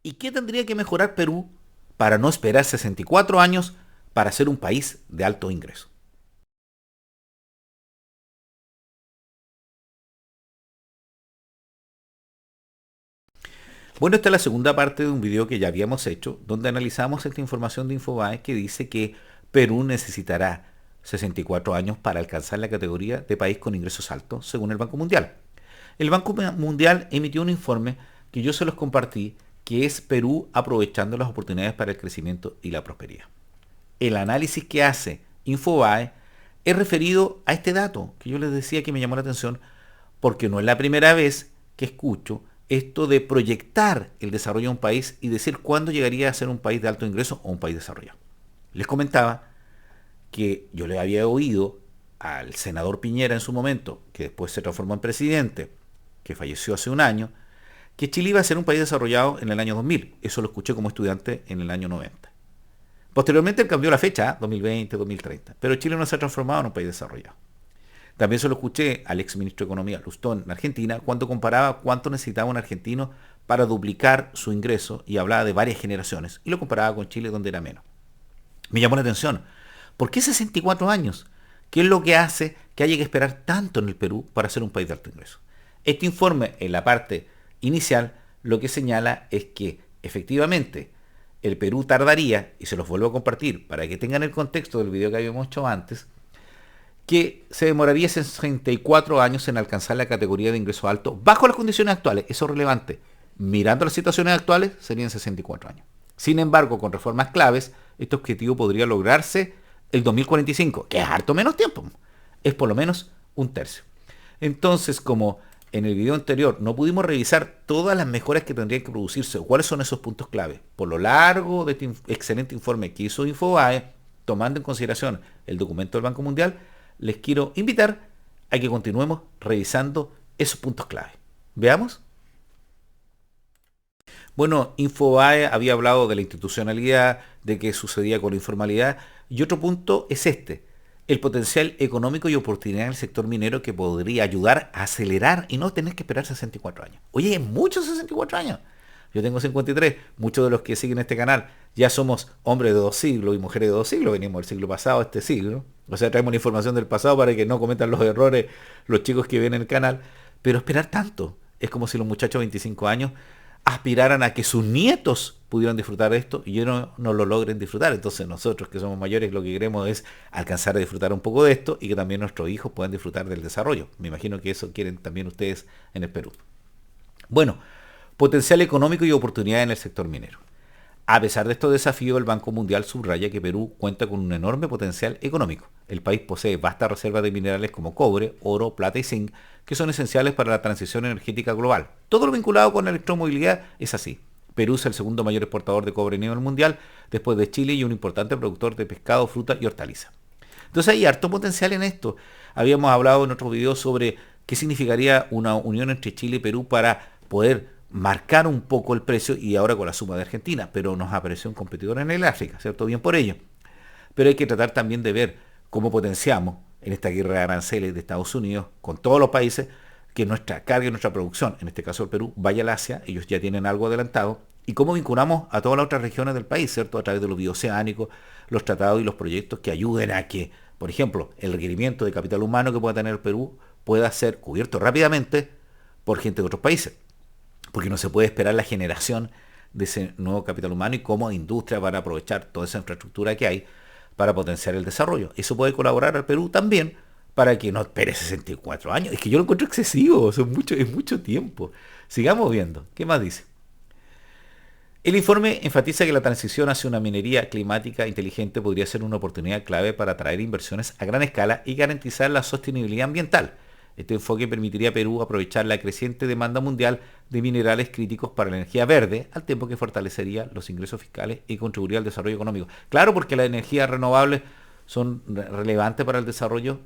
¿Y qué tendría que mejorar Perú para no esperar 64 años para ser un país de alto ingreso? Bueno, esta es la segunda parte de un video que ya habíamos hecho, donde analizamos esta información de Infobae que dice que Perú necesitará 64 años para alcanzar la categoría de país con ingresos altos, según el Banco Mundial. El Banco Mundial emitió un informe que yo se los compartí, que es Perú aprovechando las oportunidades para el crecimiento y la prosperidad. El análisis que hace Infobae es referido a este dato que yo les decía que me llamó la atención, porque no es la primera vez que escucho esto de proyectar el desarrollo de un país y decir cuándo llegaría a ser un país de alto ingreso o un país desarrollado. Les comentaba que yo le había oído al senador Piñera en su momento, que después se transformó en presidente, que falleció hace un año, que Chile iba a ser un país desarrollado en el año 2000. Eso lo escuché como estudiante en el año 90. Posteriormente él cambió la fecha, 2020, 2030, pero Chile no se ha transformado en un país desarrollado. También se lo escuché al ex ministro de Economía, Lustón, en Argentina, cuando comparaba cuánto necesitaba un argentino para duplicar su ingreso y hablaba de varias generaciones, y lo comparaba con Chile donde era menos. Me llamó la atención. ¿Por qué 64 años? ¿Qué es lo que hace que haya que esperar tanto en el Perú para ser un país de alto ingreso? Este informe, en la parte inicial, lo que señala es que efectivamente el Perú tardaría, y se los vuelvo a compartir para que tengan el contexto del video que habíamos hecho antes, que se demoraría 64 años en alcanzar la categoría de ingreso alto bajo las condiciones actuales. Eso es relevante. Mirando las situaciones actuales, serían 64 años. Sin embargo, con reformas claves, este objetivo podría lograrse el 2045, que es harto menos tiempo. Es por lo menos un tercio. Entonces, como en el video anterior no pudimos revisar todas las mejoras que tendrían que producirse o cuáles son esos puntos clave, por lo largo de este excelente informe que hizo Infobae, tomando en consideración el documento del Banco Mundial, les quiero invitar a que continuemos revisando esos puntos clave. Veamos. Bueno, Infobae había hablado de la institucionalidad, de qué sucedía con la informalidad, y otro punto es este, el potencial económico y oportunidad en el sector minero que podría ayudar a acelerar y no tener que esperar 64 años. Oye, es mucho 64 años. Yo tengo 53, muchos de los que siguen este canal ya somos hombres de 2 siglos y mujeres de 2 siglos, venimos del siglo pasado a este siglo. O sea, traemos la información del pasado para que no cometan los errores los chicos que ven el canal. Pero esperar tanto, es como si los muchachos de 25 años aspiraran a que sus nietos pudieran disfrutar de esto y ellos no lo logren disfrutar. Entonces nosotros que somos mayores lo que queremos es alcanzar a disfrutar un poco de esto y que también nuestros hijos puedan disfrutar del desarrollo. Me imagino que eso quieren también ustedes en el Perú. Bueno, potencial económico y oportunidad en el sector minero. A pesar de estos desafíos, el Banco Mundial subraya que Perú cuenta con un enorme potencial económico. El país posee vastas reservas de minerales como cobre, oro, plata y zinc, que son esenciales para la transición energética global. Todo lo vinculado con la electromovilidad es así. Perú es el segundo mayor exportador de cobre a nivel mundial, después de Chile, y un importante productor de pescado, fruta y hortalizas. Entonces hay harto potencial en esto. Habíamos hablado en otros videos sobre qué significaría una unión entre Chile y Perú para poder marcar un poco el precio y ahora con la suma de Argentina, pero nos apareció un competidor en el África, ¿cierto? Bien por ello. Pero hay que tratar también de ver cómo potenciamos en esta guerra de aranceles de Estados Unidos con todos los países que nuestra carga y nuestra producción, en este caso el Perú, vaya al Asia, ellos ya tienen algo adelantado, y cómo vinculamos a todas las otras regiones del país, ¿cierto? A través de los bioceánicos, los tratados y los proyectos que ayuden a que, por ejemplo, el requerimiento de capital humano que pueda tener el Perú pueda ser cubierto rápidamente por gente de otros países, porque no se puede esperar la generación de ese nuevo capital humano y cómo industria van a aprovechar toda esa infraestructura que hay para potenciar el desarrollo. Eso puede colaborar al Perú también para que no espere 64 años. Es que yo lo encuentro excesivo, es mucho tiempo. Sigamos viendo. ¿Qué más dice? El informe enfatiza que la transición hacia una minería climática inteligente podría ser una oportunidad clave para atraer inversiones a gran escala y garantizar la sostenibilidad ambiental. Este enfoque permitiría a Perú aprovechar la creciente demanda mundial de minerales críticos para la energía verde, al tiempo que fortalecería los ingresos fiscales y contribuiría al desarrollo económico. Claro, porque las energías renovables son relevantes para el desarrollo,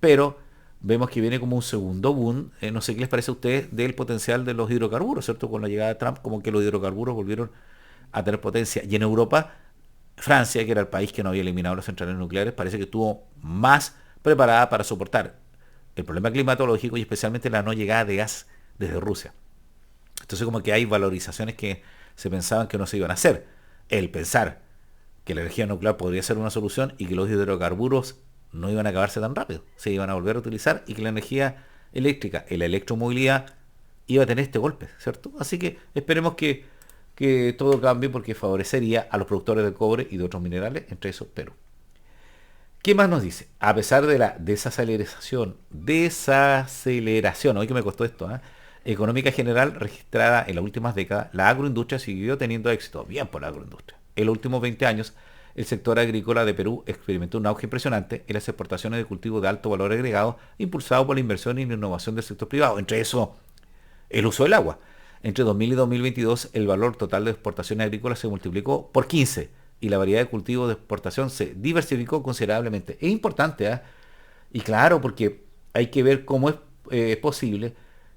pero vemos que viene como un segundo boom, no sé qué les parece a ustedes, del potencial de los hidrocarburos, ¿cierto? Con la llegada de Trump, como que los hidrocarburos volvieron a tener potencia. Y en Europa, Francia, que era el país que no había eliminado las centrales nucleares, parece que estuvo más preparada para soportar el problema climatológico y especialmente la no llegada de gas desde Rusia. Entonces como que hay valorizaciones que se pensaban que no se iban a hacer. El pensar que la energía nuclear podría ser una solución y que los hidrocarburos no iban a acabarse tan rápido, se iban a volver a utilizar y que la energía eléctrica y la electromovilidad iba a tener este golpe, ¿cierto? Así que esperemos que todo cambie porque favorecería a los productores de cobre y de otros minerales, entre esos Perú. ¿Qué más nos dice? A pesar de la desaceleración, hoy que me costó esto, económica general registrada en las últimas décadas, la agroindustria siguió teniendo éxito, bien por la agroindustria. En los últimos 20 años, el sector agrícola de Perú experimentó un auge impresionante en las exportaciones de cultivos de alto valor agregado, impulsado por la inversión y la innovación del sector privado, entre eso el uso del agua. Entre 2000 y 2022, el valor total de exportaciones agrícolas se multiplicó por 15 y la variedad de cultivos de exportación se diversificó considerablemente. Es importante, ¿eh? Y claro, porque hay que ver cómo es posible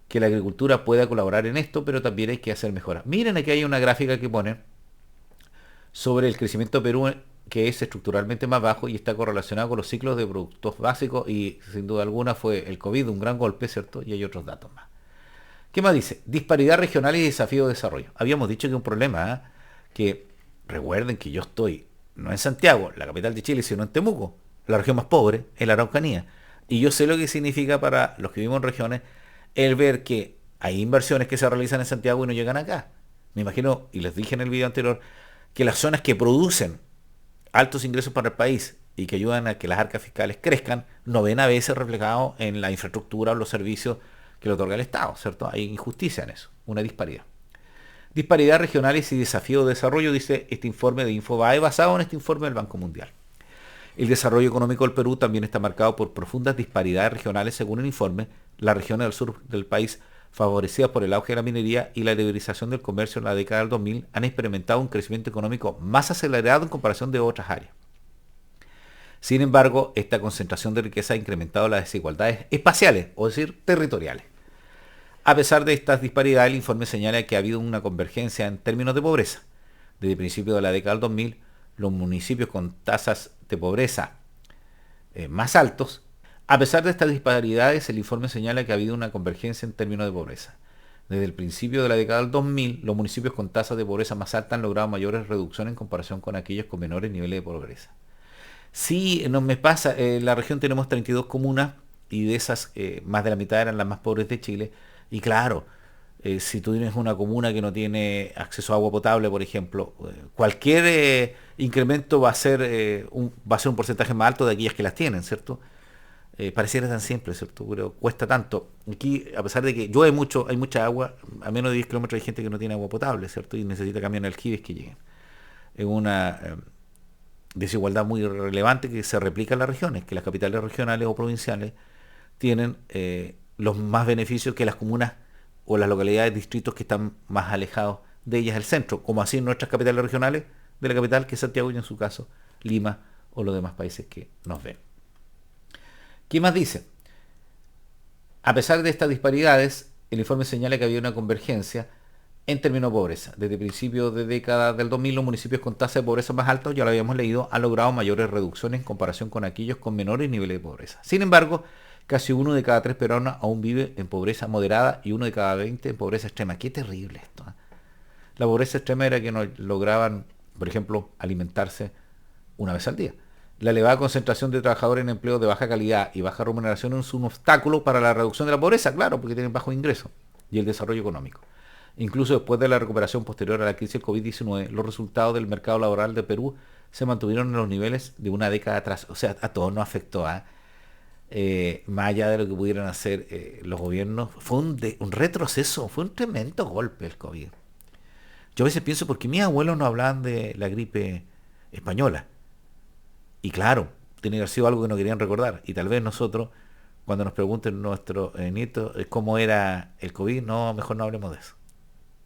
que la agricultura pueda colaborar en esto, pero también hay que hacer mejoras. Miren, aquí hay una gráfica que pone sobre el crecimiento de Perú, que es estructuralmente más bajo y está correlacionado con los ciclos de productos básicos y sin duda alguna fue el COVID un gran golpe, ¿cierto? Y hay otros datos más. ¿Qué más dice? Disparidad regional y desafío de desarrollo. Habíamos dicho que un problema, que recuerden que yo estoy no en Santiago, la capital de Chile, sino en Temuco, la región más pobre, en la Araucanía. Y yo sé lo que significa para los que vivimos en regiones el ver que hay inversiones que se realizan en Santiago y no llegan acá. Me imagino, y les dije en el video anterior, que las zonas que producen altos ingresos para el país y que ayudan a que las arcas fiscales crezcan, no ven a veces reflejado en la infraestructura o los servicios que le otorga el Estado, ¿cierto? Hay injusticia en eso, una disparidad. Disparidades regionales y desafíos de desarrollo, dice este informe de Infobae, basado en este informe del Banco Mundial. El desarrollo económico del Perú también está marcado por profundas disparidades regionales, según el informe. Las regiones del sur del país, favorecidas por el auge de la minería y la liberalización del comercio en la década del 2000, han experimentado un crecimiento económico más acelerado en comparación de otras áreas. Sin embargo, esta concentración de riqueza ha incrementado las desigualdades espaciales, o decir, territoriales. A pesar de estas disparidades, el informe señala que ha habido una convergencia en términos de pobreza. Desde principios de la década del 2000, los municipios con tasas de pobreza más altos. A pesar de estas disparidades, el informe señala que ha habido una convergencia en términos de pobreza. Desde el principio de la década del 2000, los municipios con tasas de pobreza más altas han logrado mayores reducciones en comparación con aquellos con menores niveles de pobreza. Sí, no me pasa, en la región tenemos 32 comunas y de esas más de la mitad eran las más pobres de Chile. Y claro, si tú tienes una comuna que no tiene acceso a agua potable, por ejemplo, cualquier incremento va a ser un porcentaje más alto de aquellas que las tienen, ¿cierto? Pareciera tan simple, ¿cierto? Pero cuesta tanto. Aquí, a pesar de que llueve mucho, hay mucha agua, a menos de 10 kilómetros hay gente que no tiene agua potable, ¿cierto? Y necesita camiones aljibes que lleguen. Es una desigualdad muy relevante que se replica en las regiones, que las capitales regionales o provinciales tienen los más beneficios que las comunas o las localidades, distritos que están más alejados de ellas del centro, como así en nuestras capitales regionales de la capital, que es Santiago, y en su caso Lima o los demás países que nos ven. ¿Qué más dice? A pesar de estas disparidades, el informe señala que había una convergencia en términos de pobreza. Desde principios de década del 2000, los municipios con tasa de pobreza más altos, ya lo habíamos leído, han logrado mayores reducciones en comparación con aquellos con menores niveles de pobreza. Sin embargo, casi 1 de cada 3 peruanos aún vive en pobreza moderada y 1 de cada 20 en pobreza extrema. Qué terrible esto. La pobreza extrema era que no lograban, por ejemplo, alimentarse una vez al día. La elevada concentración de trabajadores en empleos de baja calidad y baja remuneración es un obstáculo para la reducción de la pobreza, claro, porque tienen bajo ingreso, y el desarrollo económico. Incluso después de la recuperación posterior a la crisis del COVID-19, los resultados del mercado laboral de Perú se mantuvieron en los niveles de una década atrás. O sea, a todos nos afectó, más allá de lo que pudieran hacer los gobiernos. Fue un retroceso, fue un tremendo golpe el COVID. Yo a veces pienso, ¿por qué mis abuelos no hablaban de la gripe española? Y claro, tiene que haber sido algo que no querían recordar. Y tal vez nosotros, cuando nos pregunten nuestros nietos cómo era el COVID, no, mejor no hablemos de eso.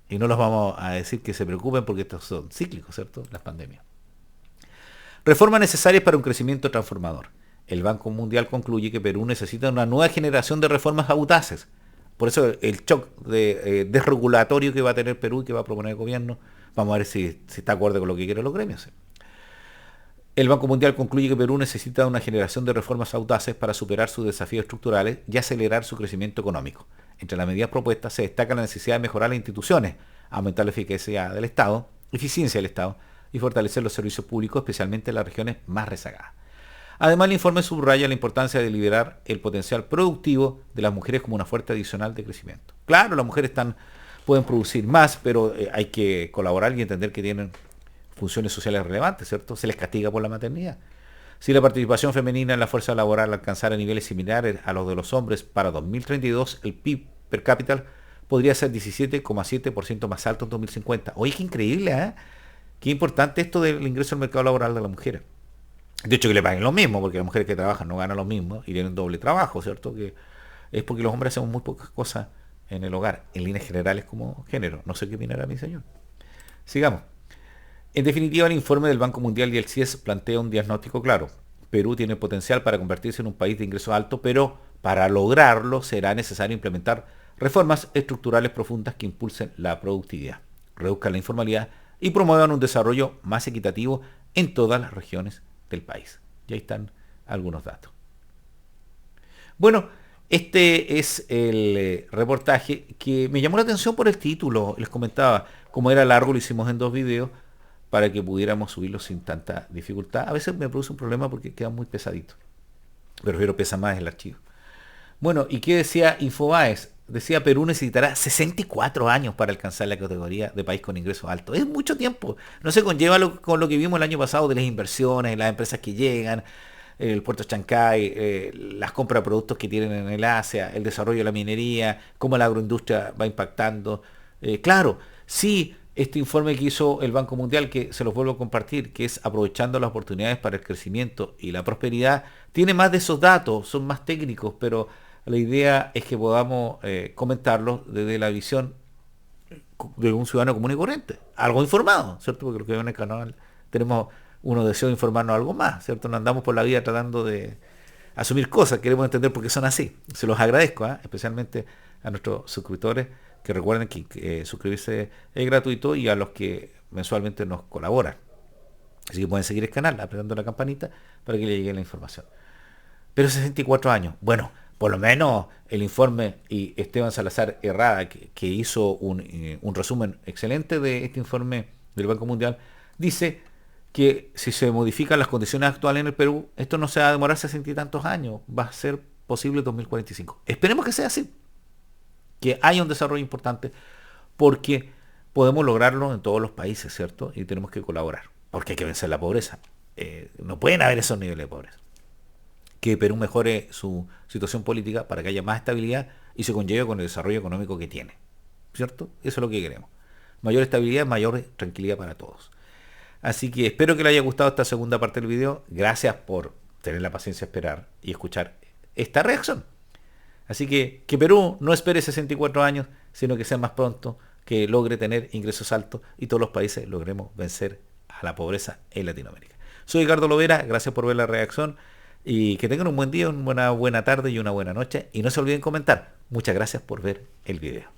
Y no los vamos a decir que se preocupen porque estos son cíclicos, ¿cierto? Las pandemias. Reformas necesarias para un crecimiento transformador. El Banco Mundial concluye que Perú necesita una nueva generación de reformas audaces. Por eso el shock desregulatorio que va a tener Perú y que va a proponer el gobierno, vamos a ver si está de acuerdo con lo que quieren los gremios. El Banco Mundial concluye que Perú necesita una generación de reformas audaces para superar sus desafíos estructurales y acelerar su crecimiento económico. Entre las medidas propuestas se destaca la necesidad de mejorar las instituciones, aumentar la eficacia del Estado, eficiencia del Estado y fortalecer los servicios públicos, especialmente en las regiones más rezagadas. Además, el informe subraya la importancia de liberar el potencial productivo de las mujeres como una fuente adicional de crecimiento. Claro, las mujeres pueden producir más, pero hay que colaborar y entender que tienen funciones sociales relevantes, ¿cierto? Se les castiga por la maternidad. Si la participación femenina en la fuerza laboral alcanzara niveles similares a los de los hombres para 2032, el PIB per cápita podría ser 17,7% más alto en 2050. Oye, qué increíble, ¿eh? Qué importante esto del ingreso al mercado laboral de las mujeres. De hecho, que le paguen lo mismo, porque las mujeres que trabajan no ganan lo mismo y tienen doble trabajo, ¿cierto? Que es porque los hombres hacemos muy pocas cosas en el hogar, en líneas generales como género. No sé qué opinará mi señor. Sigamos. En definitiva, el informe del Banco Mundial y el CIES plantea un diagnóstico claro. Perú tiene potencial para convertirse en un país de ingresos altos, pero para lograrlo será necesario implementar reformas estructurales profundas que impulsen la productividad, reduzcan la informalidad y promuevan un desarrollo más equitativo en todas las regiones del país. Y ahí están algunos datos. Bueno, este es el reportaje que me llamó la atención por el título. Les comentaba, como era largo, lo hicimos en 2 videos para que pudiéramos subirlo sin tanta dificultad. A veces me produce un problema porque queda muy pesadito. Pero pesa más el archivo. Bueno, ¿y qué decía Infobaes? Decía, Perú necesitará 64 años para alcanzar la categoría de país con ingresos altos. Es mucho tiempo. No se conlleva con lo que vimos el año pasado de las inversiones, las empresas que llegan, el puerto de Chancay, las compras de productos que tienen en el Asia, el desarrollo de la minería, cómo la agroindustria va impactando. Claro, sí, este informe que hizo el Banco Mundial, que se los vuelvo a compartir, que es aprovechando las oportunidades para el crecimiento y la prosperidad, tiene más de esos datos, son más técnicos, pero la idea es que podamos comentarlos desde la visión de un ciudadano común y corriente, algo informado, ¿cierto? Porque lo que veo en el canal tenemos uno deseo de informarnos algo más, ¿cierto? No andamos por la vida tratando de asumir cosas, queremos entender por qué son así. Se los agradezco, especialmente a nuestros suscriptores, que recuerden que suscribirse es gratuito, y a los que mensualmente nos colaboran. Así que pueden seguir el canal apretando la campanita para que les llegue la información. Pero 64 años, bueno, por lo menos el informe, y Esteban Salazar Herrada, que hizo un resumen excelente de este informe del Banco Mundial, dice que si se modifican las condiciones actuales en el Perú, esto no se va a demorar 60 y tantos años, va a ser posible en 2045. Esperemos que sea así, que haya un desarrollo importante, porque podemos lograrlo en todos los países, ¿cierto? Y tenemos que colaborar, porque hay que vencer la pobreza. No pueden haber esos niveles de pobreza. Que Perú mejore su situación política para que haya más estabilidad y se conlleve con el desarrollo económico que tiene, ¿cierto? Eso es lo que queremos. Mayor estabilidad, mayor tranquilidad para todos. Así que espero que les haya gustado esta segunda parte del video. Gracias por tener la paciencia de esperar y escuchar esta reacción. Así que Perú no espere 64 años, sino que sea más pronto, que logre tener ingresos altos y todos los países logremos vencer a la pobreza en Latinoamérica. Soy Ricardo Lovera, gracias por ver la reacción y que tengan un buen día, una buena tarde y una buena noche. Y no se olviden comentar. Muchas gracias por ver el video.